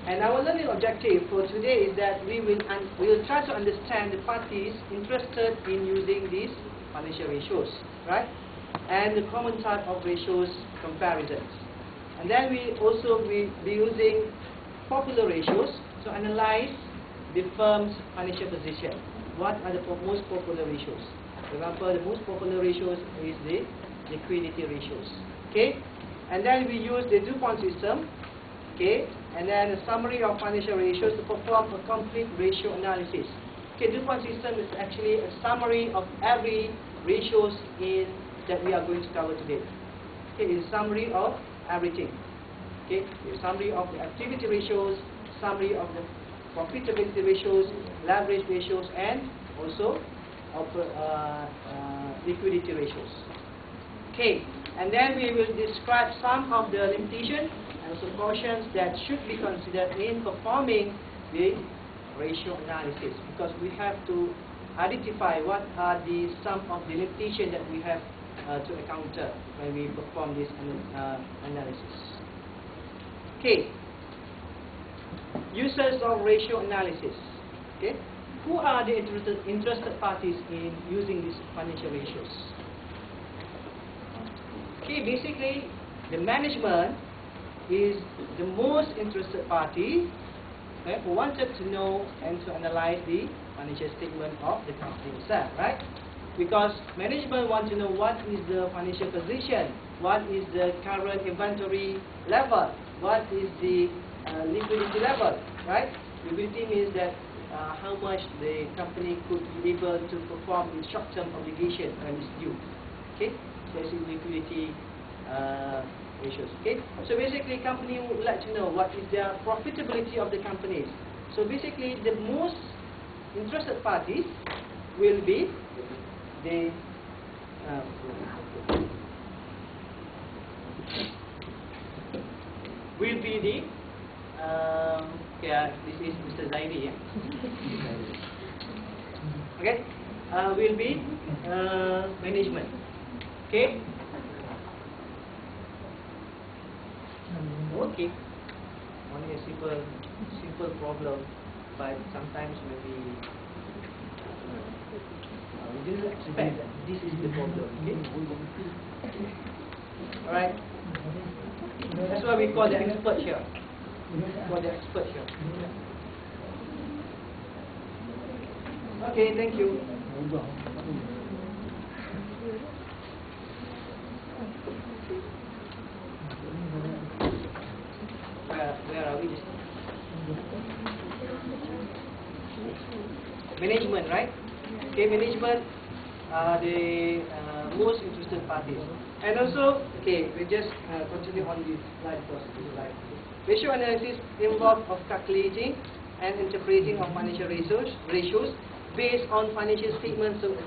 And our learning objective for today is that we will try to understand the parties interested in using these financial ratios, right? And the common type of ratios comparisons. And then we also will be using popular ratios to analyze the firm's financial position. What are the most popular ratios? For example, the most popular ratios is the liquidity ratios. Okay? And then we use the DuPont system. Okay? And then a summary of financial ratios to perform a complete ratio analysis. Okay, DuPont system is actually a summary of every ratios that we are going to cover today. Okay, it's a summary of everything. Okay, a summary of the activity ratios, summary of the profitability ratios, leverage ratios, and also of liquidity ratios. Okay, and then we will describe some of the limitations and also cautions that should be considered in performing the ratio analysis, because we have to identify what are some of the limitations that we have to encounter when we perform this analysis. Okay, users of ratio analysis. Okay, who are the interested parties in using these financial ratios? Okay, basically the management is the most interested party, okay, who wanted to know and to analyze the financial statement of the company itself, right? Because management want to know what is the financial position, what is the current inventory level, what is the liquidity level, right? Liquidity means that how much the company could be able to perform in short-term obligation when it's due. Okay, so it's liquidity ratios. Okay, so basically company would like to know what is the profitability of the companies. So basically the most interested parties will be the this is Mr. Zaidi, yeah? Okay, will be management. Okay. Okay, only a simple problem, but sometimes maybe we didn't expect that this is the problem. Okay. All right. That's why we call the expert here. Okay, thank you. Where are we? Management, right? Okay, management are the most interested parties. And also, okay, we just continue on this slide first. Ratio analysis involves of calculating and interpreting of financial ratios based on financial statements to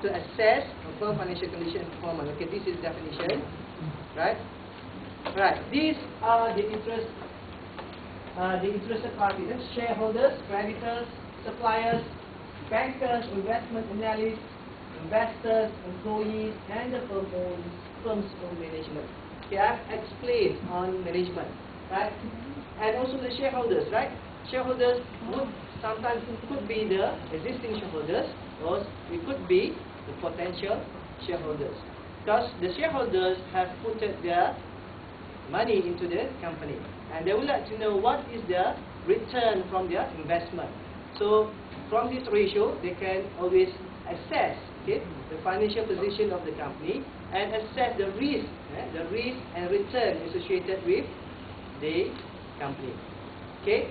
assess firm financial condition and performance. Okay, this is definition, right? Right. These are the interested parties: shareholders, creditors, suppliers, bankers, investment analysts, investors, employees, and the firm's own management. Okay, I've explained on management, right? And also the shareholders, right? Shareholders would sometimes could be the existing shareholders, or it could be the potential shareholders, because the shareholders have put their money into the company, and they would like to know what is the return from their investment. So from this ratio, they can always assess, okay, the financial position of the company and assess the risk and return associated with the company. Okay,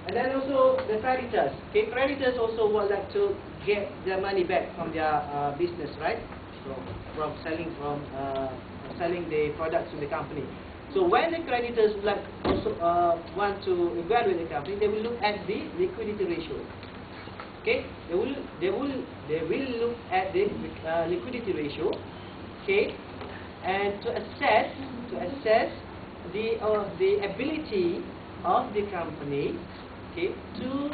and then also the creditors. Okay, creditors also would like to get their money back from their business, right? From selling the products to the company. So when the creditors would like also want to evaluate the company, they will look at the liquidity ratio. Okay, they will look at the liquidity ratio. Okay, and to assess the ability of the company, okay, to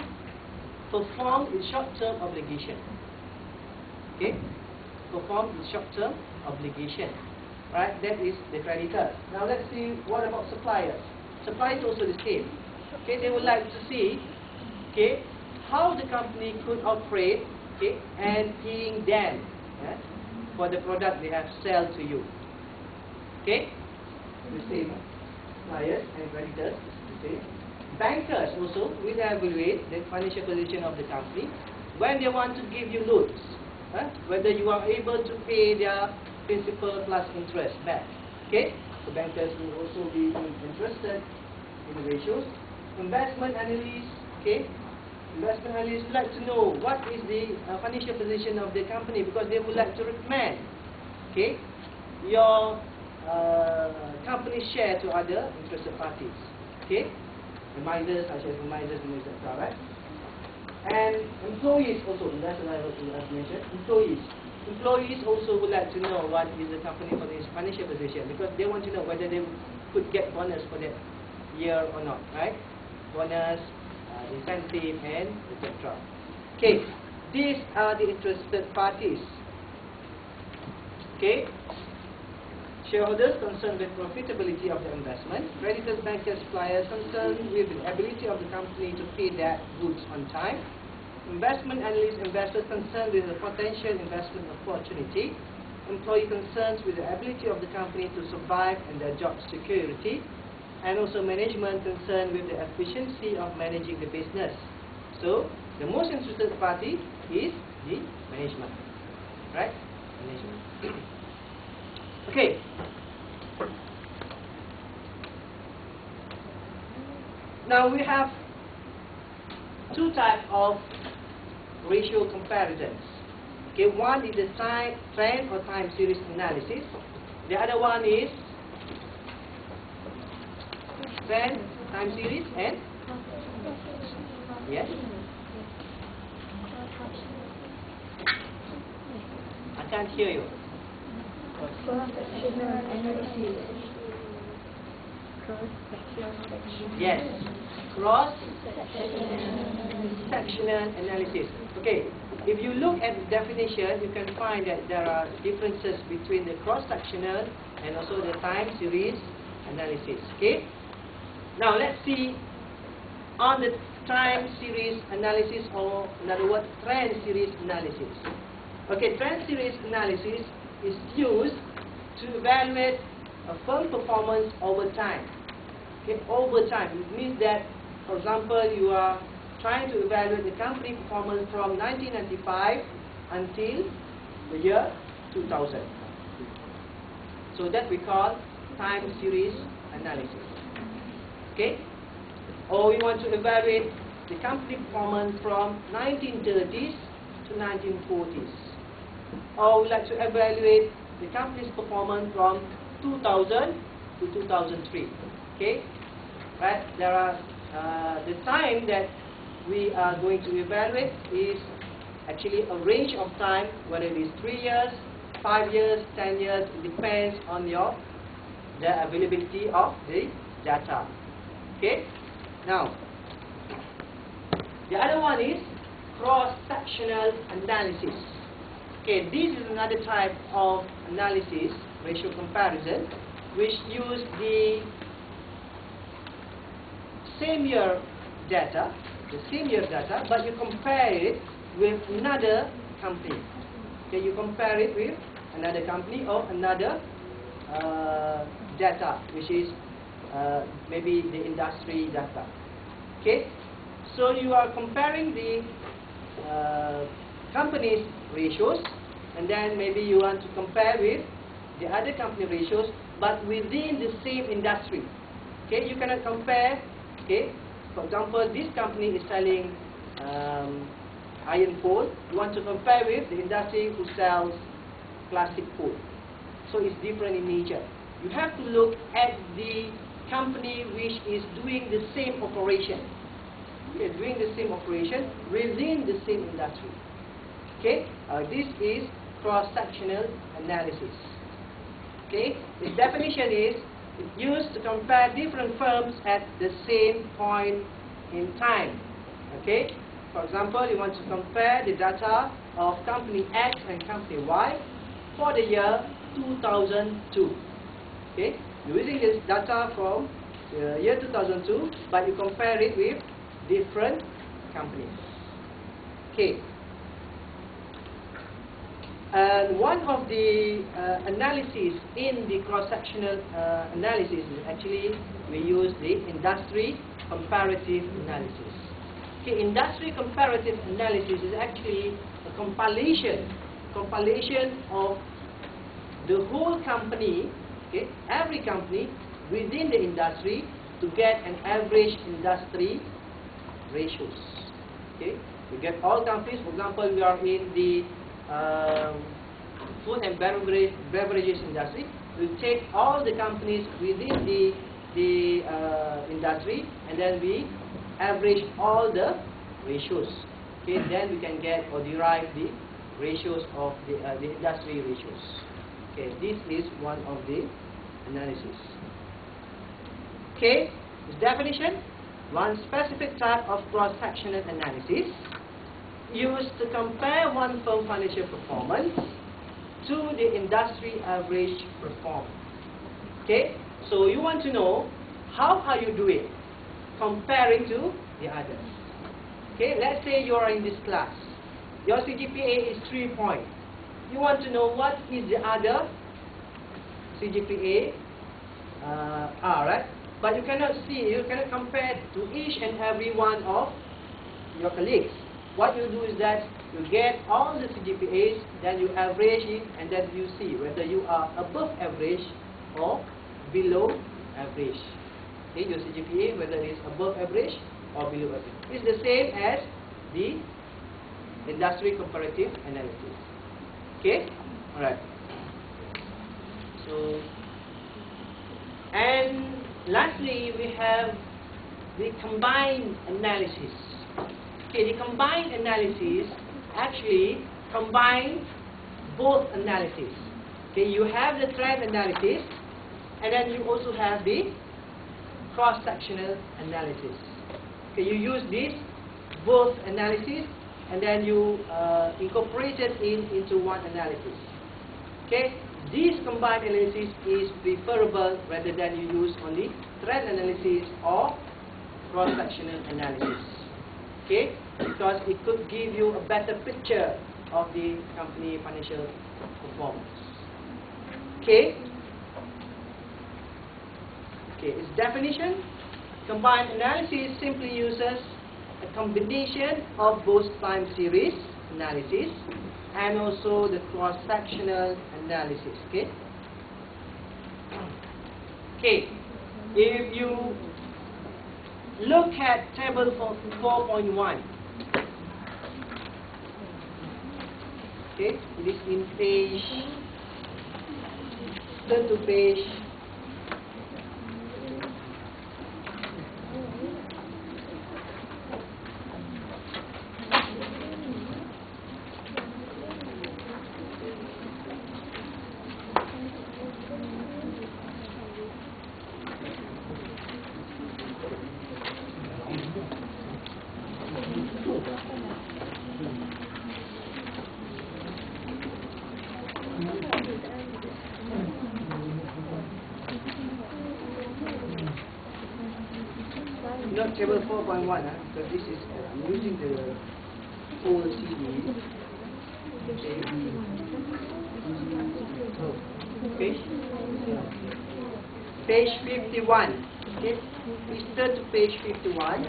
perform its short-term obligation. Okay, perform its short-term obligation. Right, that is the creditors. Now let's see what about suppliers. Suppliers also the same. Okay, they would like to see, okay, how the company could operate, okay, and paying them, for the product they have sell to you. Okay, the same suppliers and creditors. Okay. Bankers also will evaluate the financial position of the company when they want to give you loans, whether you are able to pay their principal plus interest back. Okay, the bankers will also be interested in the ratios. Investment analysts, okay, investment analysts would like to know what is the financial position of the company, because they would like to recommend, okay, your company share to other interested parties. Okay, reminders such as reminders and etc. Right? And employees also, that's what I've mentioned. Employees also would like to know what is the company financial position, because they want to know whether they could get bonus for that year or not, right? Bonus, incentive, and etc. Okay, these are the interested parties. Okay, shareholders concerned with profitability of the investment, creditors, bankers, suppliers concerned with the ability of the company to pay their goods on time, investment analysts, investors concerned with the potential investment opportunity, employee concerns with the ability of the company to survive and their job security, and also management concerned with the efficiency of managing the business. So the most interested party is the management, right? Management. Okay. Now we have two types of ratio comparisons. Okay, one is the trend or time series analysis. The other one is trend, time series, and yes. I can't hear you. Yes, cross-sectional analysis. Okay, if you look at the definition, you can find that there are differences between the cross-sectional and also the time series analysis. Okay, now let's see on the time series analysis, or in other words, trend series analysis. Okay, trend series analysis is used to evaluate a firm performance over time. Okay, over time, it means that, for example, you are trying to evaluate the company performance from 1995 until the year 2000. So that we call time series analysis. Okay, or we want to evaluate the company performance from 1930s to 1940s. Or we like to evaluate the company's performance from 2000 to 2003. Okay, right? There are the time that we are going to evaluate is actually a range of time, whether it is 3 years, 5 years, 10 years. It depends on the availability of the data. Okay. Now, the other one is cross-sectional analysis. Okay, this is another type of analysis, ratio comparison, which use the same year data, but you compare it with another company. Okay, you compare it with another company or another data, which is maybe the industry data. Okay, so you are comparing the company's ratios, and then maybe you want to compare with the other company ratios, but within the same industry. Okay, you cannot compare. Okay, for example, this company is selling iron pole. You want to compare with the industry who sells plastic pole. So it's different in nature. You have to look at the company which is doing the same operation. Okay, doing the same operation within the same industry. Okay, this is cross-sectional analysis. Okay, its definition is it's used to compare different firms at the same point in time. Okay, for example, you want to compare the data of company X and company Y for the year 2002. Okay, using this data from year 2002, but you compare it with different companies. Okay. And one of the analyses in the cross-sectional analysis is actually we use the industry comparative analysis. Okay, industry comparative analysis is actually a compilation of the whole company, okay, every company within the industry to get an average industry ratios. Okay, we get all companies. For example, we are in the food and beverages industry. We take all the companies within the industry, and then we average all the ratios. Okay, then we can get or derive the ratios of the industry ratios. Okay, this is one of the analysis. Okay, this definition: one specific type of cross-sectional analysis used to compare one firm's financial performance to the industry average performance. Okay, so you want to know how are you doing comparing to the others. Okay, let's say you are in this class. Your CGPA is 3 points. You want to know what is the other CGPA are, right? But you cannot see, you cannot compare to each and every one of your colleagues. What you do is that you get all the CGPAs, then you average it, and then you see whether you are above average or below average. Okay, your CGPA, whether it is above average or below average. It's the same as the industry comparative analysis. Okay, all right. So, and lastly, we have the combined analysis. Okay, the combined analysis actually combines both analysis. Okay, you have the trend analysis, and then you also have the cross-sectional analysis. Okay, you use this both analysis, and then you incorporate it into one analysis. Okay, this combined analysis is preferable rather than you use only trend analysis or cross-sectional analysis. Okay, because it could give you a better picture of the company financial performance. Okay. Okay, its definition: combined analysis simply uses a combination of both time series analysis and also the cross-sectional analysis. Okay. Okay, if you look at table 4.1. Okay, it is in page. Turn to page. Not table 4.1, because this is I'm using the whole CD. Okay. Page 51. Okay, please turn to page 51.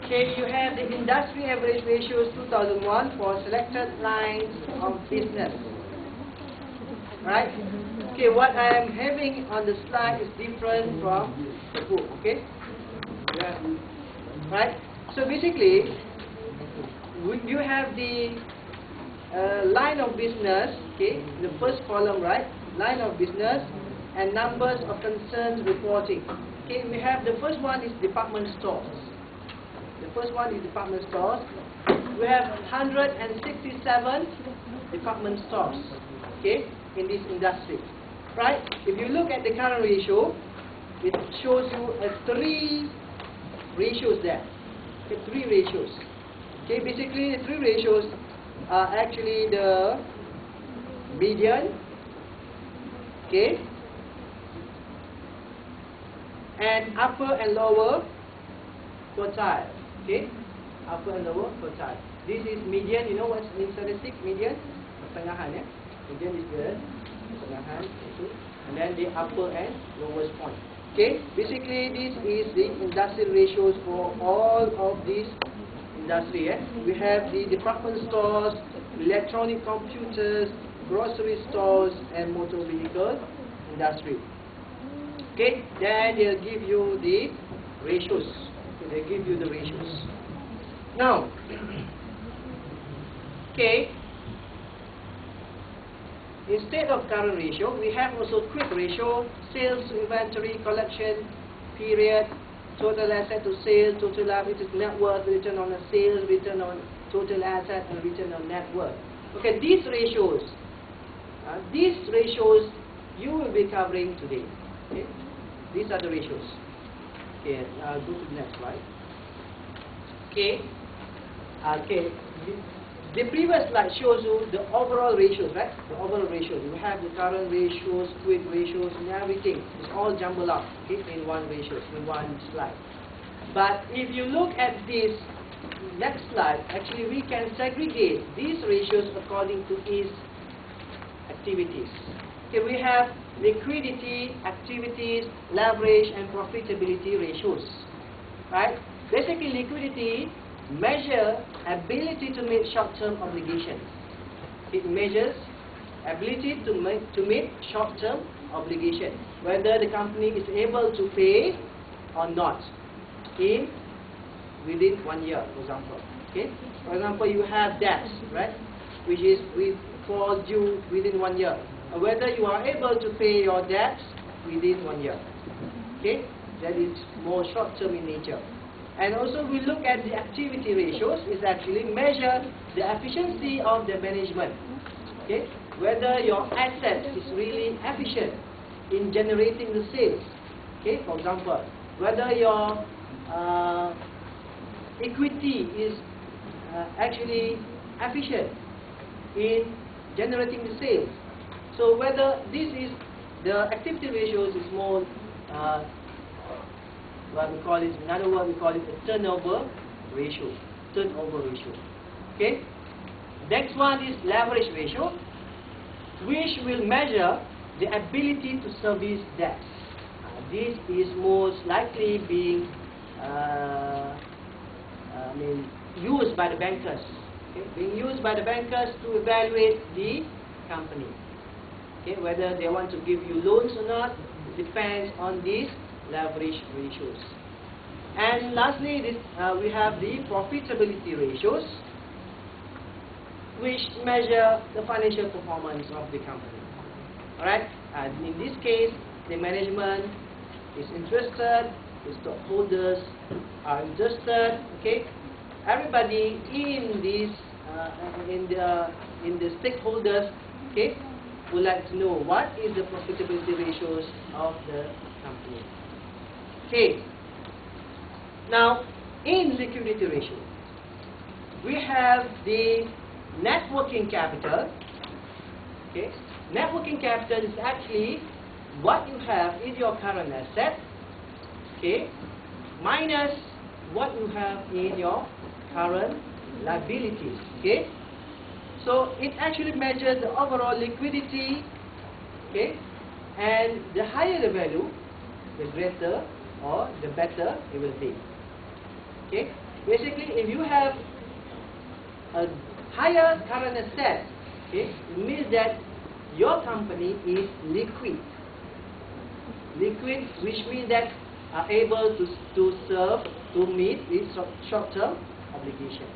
Okay, you have the industry average ratios 2001 for selected lines of business. Right? Okay, what I am having on the slide is different from the book. Okay. Yeah. Right. So basically, you have the line of business. Okay, the first column, right? Line of business and numbers of concerns reporting. Okay, we have the first one is department stores. The first one is department stores. We have 167 department stores. Okay, in this industry. Right. If you look at the current ratio, it shows you 3 ratios there. Okay, 3 ratios. Okay, basically the 3 ratios are actually the median. Okay, and upper and lower quartile. Okay, upper and lower quartile. This is median. You know what's in statistics? Median, pertengahan, ya. Median is the pertengahan, and then the upper and lowest point. Okay, basically this is the industrial ratios for all of these industry. We have the department stores, electronic computers, grocery stores, and motor vehicle industry. Okay, then they'll give you the ratios. They give you the ratios. Now, okay, instead of current ratio, we have also quick ratio, sales to inventory, collection period, total asset to sales, total liability to net worth, return on the sales, return on total asset, and return on net worth. Okay, these ratios you will be covering today. Okay, these are the ratios. Okay, go to the next slide. Okay, the previous slide shows you the overall ratios, right? The overall ratios. You have the current ratios, quick ratios, and everything. It's all jumbled up, okay, in one ratio, in one slide. But if you look at this next slide, actually we can segregate these ratios according to its activities. Okay, we have liquidity, activities, leverage, and profitability ratios. Right? Basically, liquidity measure ability to meet short-term obligations. It measures ability to meet short-term obligations, whether the company is able to pay or not within 1 year, for example. Okay, for example, you have debts, right, which is fall due within 1 year, or whether you are able to pay your debts within 1 year. Okay, that is more short-term in nature. And also we look at the activity ratios, is actually measure the efficiency of the management. Okay, whether your assets is really efficient in generating the sales. Okay, for example, whether your equity is actually efficient in generating the sales. So whether this is the activity ratios is more what we call it, in other words, we call it a turnover ratio. Okay. Next one is leverage ratio, which will measure the ability to service debts. This is most likely being used by the bankers. Okay? Being used by the bankers to evaluate the company. Okay? Whether they want to give you loans or not depends on these leverage ratios. And lastly, we have the profitability ratios, which measure the financial performance of the company. Alright, and in this case, the management is interested, the stockholders are interested. Okay, everybody in this in the stakeholders, okay, would like to know what is the profitability ratios of the company. Okay. Now, in liquidity ratio, we have the net working capital. Okay. Net working capital is actually what you have in your current asset, okay, minus what you have in your current liabilities. Okay. So it actually measures the overall liquidity. Okay. And the higher the value, the greater or the better it will be. Okay. Basically, if you have a higher current asset, okay, it means that your company is liquid. Liquid, which means that are able to meet its short-term obligations.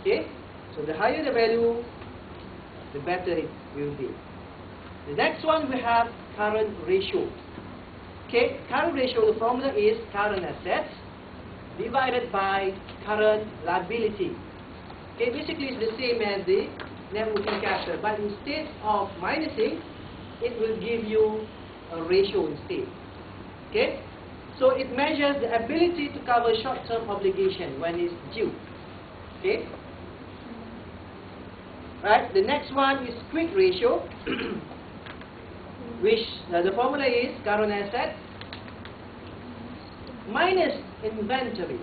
Okay. So the higher the value, the better it will be. The next one we have current ratio. Okay, current ratio, the formula is current assets divided by current liability. Okay, basically it's the same as the net working capital, but instead of minusing, it will give you a ratio instead. Okay, so it measures the ability to cover short-term obligation when it's due. Okay, right. The next one is quick ratio, which the formula is current asset minus inventory.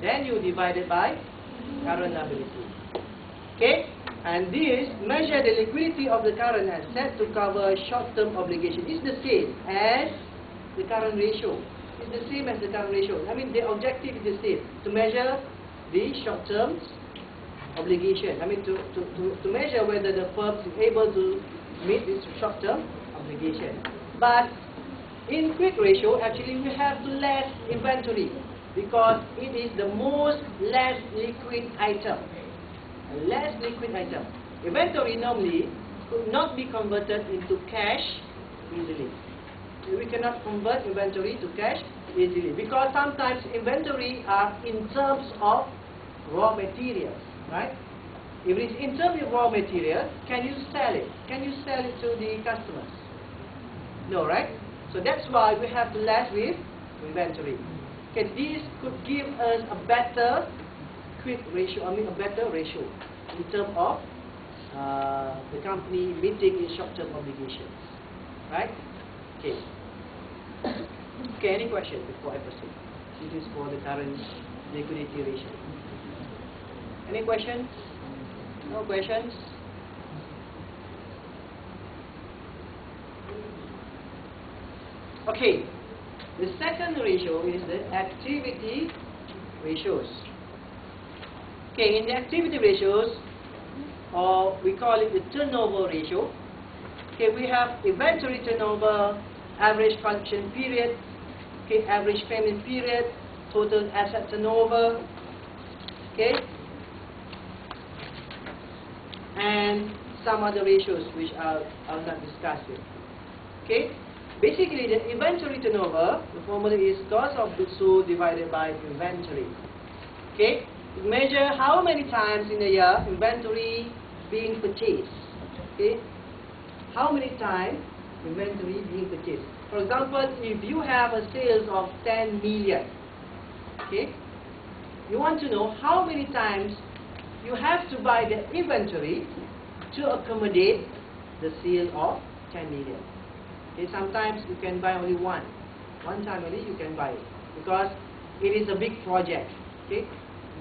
Then you divide it by current liability. Okay? And this measure the liquidity of the current asset to cover short-term obligation. It's the same as the current ratio. It's the same as the current ratio. I mean, the objective is the same, to measure the short-term obligation. I mean, to measure whether the firm is able to meet this short-term obligation. But in quick ratio, actually we have to less inventory because it is the most less liquid item. Less liquid item. Inventory normally could not be converted into cash easily. We cannot convert inventory to cash easily because sometimes inventory are in terms of raw materials, right? If it is in terms of raw material, can you sell it? Can you sell it to the customers? No, right? So that's why we have to less with inventory. Okay, this could give us a better quick ratio, a better ratio in terms of the company meeting its short-term obligations, right? Okay. Okay, any question before I proceed? This is for the current liquidity ratio. Any questions? No questions? Okay. The second ratio is the activity ratios. Okay, in the activity ratios, or we call it the turnover ratio. Okay, we have inventory turnover, average collection period, okay, average payment period, total asset turnover, okay, and some other ratios which I'll not discuss it. Okay, basically the inventory turnover, the formula is cost of goods sold divided by inventory. Okay, measure how many times in a year inventory being purchased. Okay, how many times inventory being purchased. For example, if you have a sales of 10 million, okay, you want to know how many times you have to buy the inventory to accommodate the sale of 10 million. Okay, sometimes you can buy only one time only you can buy it because it is a big project. Okay,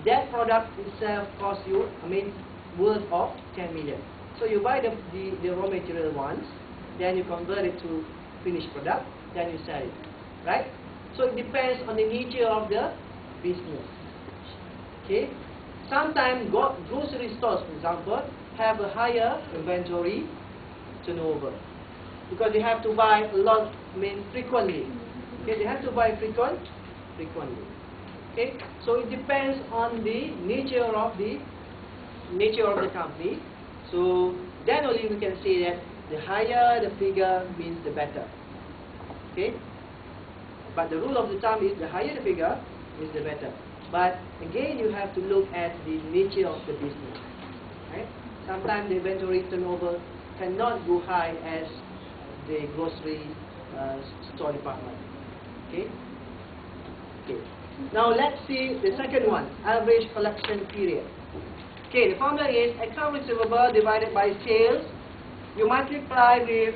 that product itself costs you, worth of 10 million. So you buy the raw material once, then you convert it to finished product, then you sell it, right? So it depends on the nature of the business. Okay, sometimes grocery stores, for example, have a higher inventory turnover because they have to buy a lot, frequently. Okay, they have to buy frequently. Okay, so it depends on the nature of the company. So then only we can say that the higher the figure means the better. Okay, but the rule of the thumb is the higher the figure is the better. But again, you have to look at the nature of the business. Right? Sometimes the inventory turnover cannot go high as the grocery store department. Okay. Okay. Now let's see the second one, average collection period. Okay, the formula is account receivable divided by sales. You multiply with